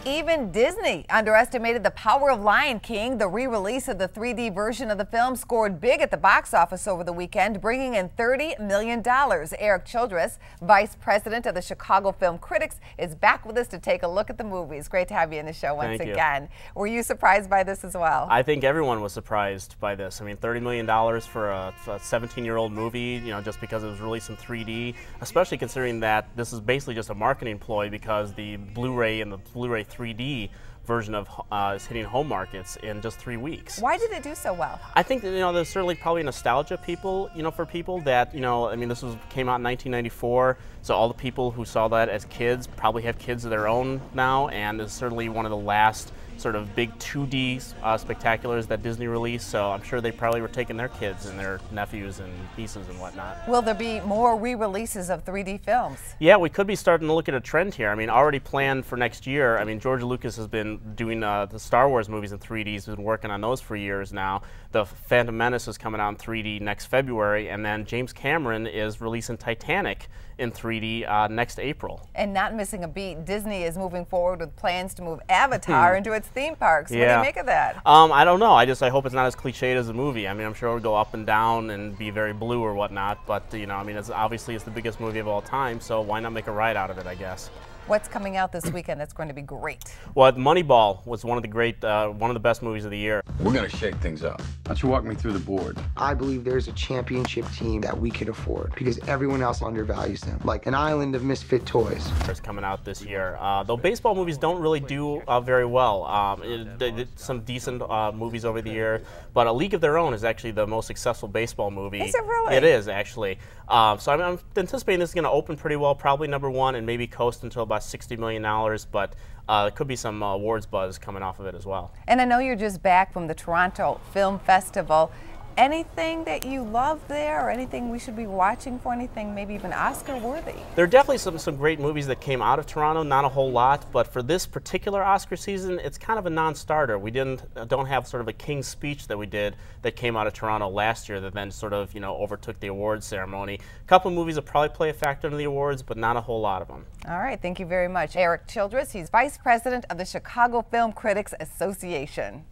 Even Disney underestimated the power of Lion King. The re-release of the 3D version of the film scored big at the box office over the weekend, bringing in $30 million. Erik Childress, vice president of the Chicago Film Critics, is back with us to take a look at the movies. Great to have you in the show once again. Were you surprised by this as well? I think everyone was surprised by this. I mean, $30 million for a 17-year-old movie, you know, just because it was released in 3D, especially considering that this is basically just a marketing ploy because the Blu-ray and the Blu-ray 3D version of is hitting home markets in just 3 weeks. Why did it do so well? I think that, there's certainly probably nostalgia for people that, I mean, this came out in 1994, so all the people who saw that as kids probably have kids of their own now, and it's certainly one of the last sort of big 2D spectaculars that Disney released, so I'm sure they probably were taking their kids and their nephews and nieces and whatnot. Will there be more re-releases of 3D films? Yeah, we could be starting to look at a trend here. I mean, already planned for next year. I mean, George Lucas has been doing the Star Wars movies in 3D. He's been working on those for years now. The Phantom Menace is coming out in 3D next February, and then James Cameron is releasing Titanic in 3D next April. And not missing a beat, Disney is moving forward with plans to move Avatar into its theme parks. Yeah. What do you make of that? I don't know. I hope it's not as cliched as a movie. I mean, I'm sure it'll go up and down and be very blue or whatnot, but I mean, obviously it's the biggest movie of all time, so why not make a ride out of it, I guess. What's coming out this weekend that's going to be great? Well, Moneyball was one of the best movies of the year. We're going to shake things up. Why don't you walk me through the board? I believe there's a championship team that we can afford because everyone else undervalues them, like an island of misfit toys. It's coming out this year. Though baseball movies don't really do very well. They did some decent movies over the year, but A League of Their Own is actually the most successful baseball movie. Is it really? It is, actually. So I'm anticipating this is going to open pretty well, probably #1, and maybe coast until about $60 million, but there could be some awards buzz coming off of it as well. And I know you're just back from the Toronto Film Festival. Anything that you love there, or anything we should be watching for, anything maybe even Oscar-worthy? There are definitely some great movies that came out of Toronto, not a whole lot, but for this particular Oscar season, it's kind of a non-starter. We don't have sort of a King's Speech that we did that came out of Toronto last year that then sort of, overtook the awards ceremony. A couple movies that probably play a factor in the awards, but not a whole lot of them. All right, thank you very much. Erik Childress, he's Vice President of the Chicago Film Critics Association.